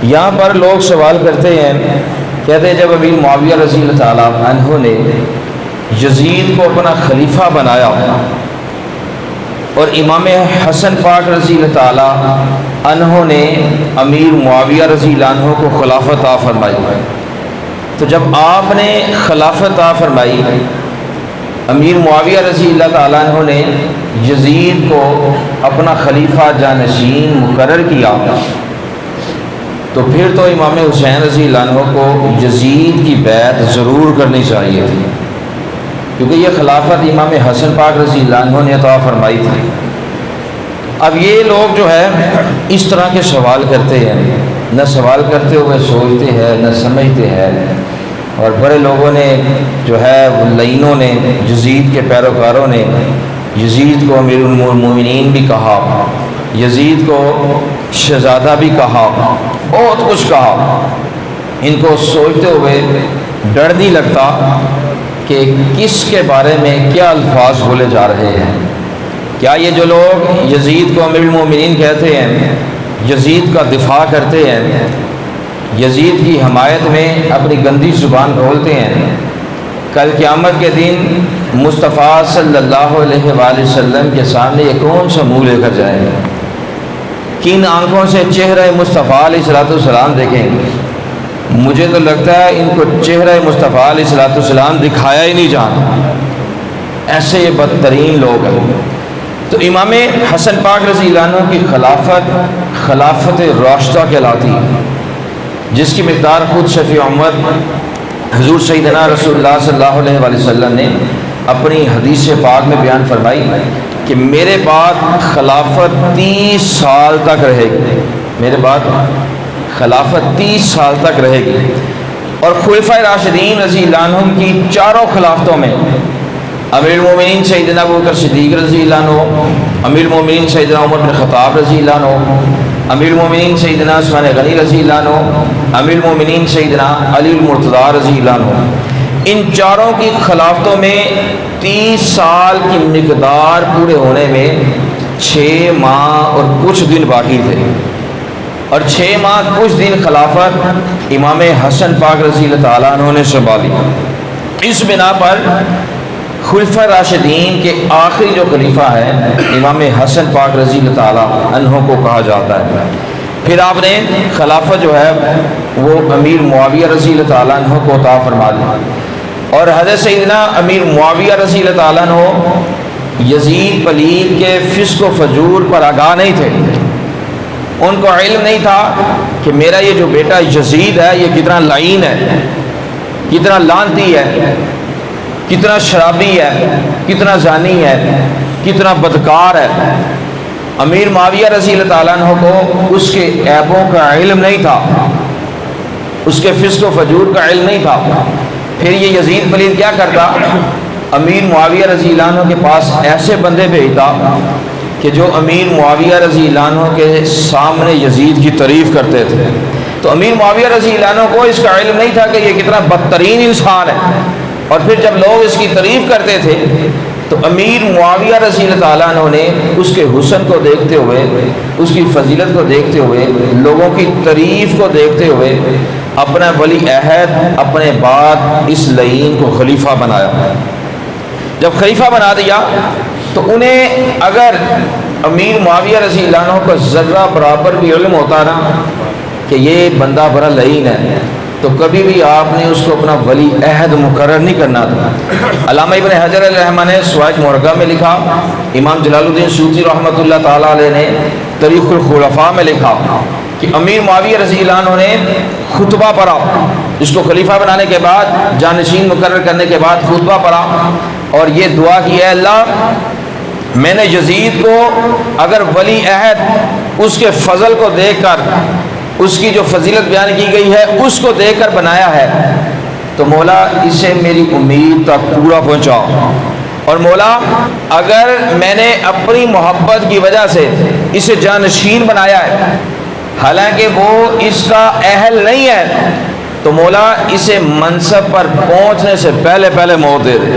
یہاں پر لوگ سوال کرتے ہیں، کہتے ہیں جب امیر معاویہ رضی اللہ تعالیٰ عنہ نے یزید کو اپنا خلیفہ بنایا اور امام حسن پاک رضی اللہ تعالیٰ عنہ نے امیر معاویہ رضی اللہ عنہ کو خلافت عطا فرمائی، تو جب آپ نے خلافت عطا فرمائی، امیر معاویہ رضی اللہ تعالیٰ عنہ نے یزید کو اپنا خلیفہ جانشین مقرر کیا، تو پھر تو امام حسین رضی اللہ عنہ کو یزید کی بیعت ضرور کرنی چاہیے تھی، کیونکہ یہ خلافت امام حسن پاک رضی اللہ عنہ نے عطا فرمائی تھی۔ اب یہ لوگ جو ہے اس طرح کے سوال کرتے ہیں، نہ سوال کرتے ہوئے سوچتے ہیں نہ سمجھتے ہیں، اور بڑے لوگوں نے جو ہے لعینوں نے، یزید کے پیروکاروں نے یزید کو امیر المومنین بھی کہا، یزید کو شہزادہ بھی کہا، بہت کچھ کہا۔ ان کو سوچتے ہوئے ڈر نہیں لگتا کہ کس کے بارے میں کیا الفاظ بولے جا رہے ہیں۔ کیا یہ جو لوگ یزید کو امیر المومنین کہتے ہیں، یزید کا دفاع کرتے ہیں، یزید کی حمایت میں اپنی گندی زبان کھولتے ہیں، کل قیامت کے دن مصطفیٰ صلی اللہ علیہ وآلہ وسلم کے سامنے یہ کون سا منہ لے کر جائیں گے؟ کن آنکھوں سے چہرہ مصطفیٰ علیہ السلام دیکھیں گے؟ مجھے تو لگتا ہے ان کو چہرہ مصطفیٰ علیہ السلام دکھایا ہی نہیں جانا، ایسے یہ بدترین لوگ ہیں۔ تو امام حسن پاک رضی اللہ عنہ کی خلافت راشدہ کہلاتی، جس کی مقدار خود شفیع امت حضور سیدنا رسول اللہ صلی اللہ علیہ وآلہ وسلم نے اپنی حدیث پاک میں بیان فرمائی کہ میرے بعد خلافت 30 سال تک رہے گی، میرے بعد خلافت 30 سال تک رہے گی۔ اور خلفائے راشدین رضی اللہ عنہم کی چاروں خلافتوں میں امیر المومنین سیدنا ابوبکر صدیق رضی اللہ عنہ، امیر المومنین سیدنا عمر بن خطاب رضی اللہ عنہ، امیر المومنین سیدنا عثمان غنی رضی اللہ عنہ، امیر المومنین سیدنا علی المرتضیٰ رضی اللہ عنہ، ان چاروں کی خلافتوں میں 30 سال کی مقدار پورے ہونے میں 6 ماہ اور کچھ دن باقی تھے، اور 6 ماہ کچھ دن خلافت امام حسن پاک رضی اللہ تعالیٰ عنہ نے سنبھالی۔ اس بنا پر خلفائے راشدین کے آخری جو خلیفہ ہے امام حسن پاک رضی اللہ تعالیٰ عنہ کو کہا جاتا ہے۔ پھر آپ نے خلافت جو ہے وہ امیر معاویہ رضی اللہ تعالیٰ عنہ کو عطا فرما دی، اور حضرت سیدنا امیر معاویہ رضی اللہ تعالیٰ عنہ یزید پلید کے فسق و فجور پر آگاہ نہیں تھے، ان کو علم نہیں تھا کہ میرا یہ جو بیٹا یزید ہے یہ کتنا لعین ہے، کتنا لعنتی ہے، کتنا شرابی ہے، کتنا زانی ہے، کتنا بدکار ہے۔ امیر معاویہ رضی اللہ تعالیٰ عنہ کو اس کے عیبوں کا علم نہیں تھا، اس کے فسق و فجور کا علم نہیں تھا۔ پھر یہ یزید پلید کیا کرتا؟ امیر معاویہ رضی اللہ عنہ کے پاس ایسے بندے بھیجتا کہ جو امیر معاویہ رضی اللہ عنہ کے سامنے یزید کی تعریف کرتے تھے۔ تو امیر معاویہ رضی اللہ عنہ کو اس کا علم نہیں تھا کہ یہ کتنا بدترین انسان ہے، اور پھر جب لوگ اس کی تعریف کرتے تھے تو امیر معاویہ رضی اللہ تعالیٰ عنہ نے اس کے حسن کو دیکھتے ہوئے، اس کی فضیلت کو دیکھتے ہوئے، لوگوں کی تعریف کو دیکھتے ہوئے اپنا ولی عہد اپنے بعد اس لعین کو خلیفہ بنایا۔ جب خلیفہ بنا دیا تو انہیں اگر امیر معاویہ رضی اللہ عنہ کا ذرہ برابر بھی علم ہوتا نا کہ یہ بندہ بڑا لعین ہے، تو کبھی بھی آپ نے اس کو اپنا ولی عہد مقرر نہیں کرنا تھا۔ علامہ ابن حجر علیہ الرحمہ نے سوائج مرغہ میں لکھا، امام جلال الدین سیوطی رحمۃ اللہ تعالیٰ علیہ نے تاریخ الخلفاء میں لکھا کہ امیر معاویہ رضی اللہ عنہ نے خطبہ پڑھا، اس کو خلیفہ بنانے کے بعد، جانشین مقرر کرنے کے بعد خطبہ پڑھا اور یہ دعا کی، اے اللہ میں نے یزید کو اگر ولی عہد اس کے فضل کو دیکھ کر، اس کی جو فضیلت بیان کی گئی ہے اس کو دیکھ کر بنایا ہے، تو مولا اسے میری امید تک پورا پہنچاؤ، اور مولا اگر میں نے اپنی محبت کی وجہ سے اسے جانشین بنایا ہے حالانکہ وہ اس کا اہل نہیں ہے، تو مولا اسے منصب پر پہنچنے سے پہلے موت دے دے۔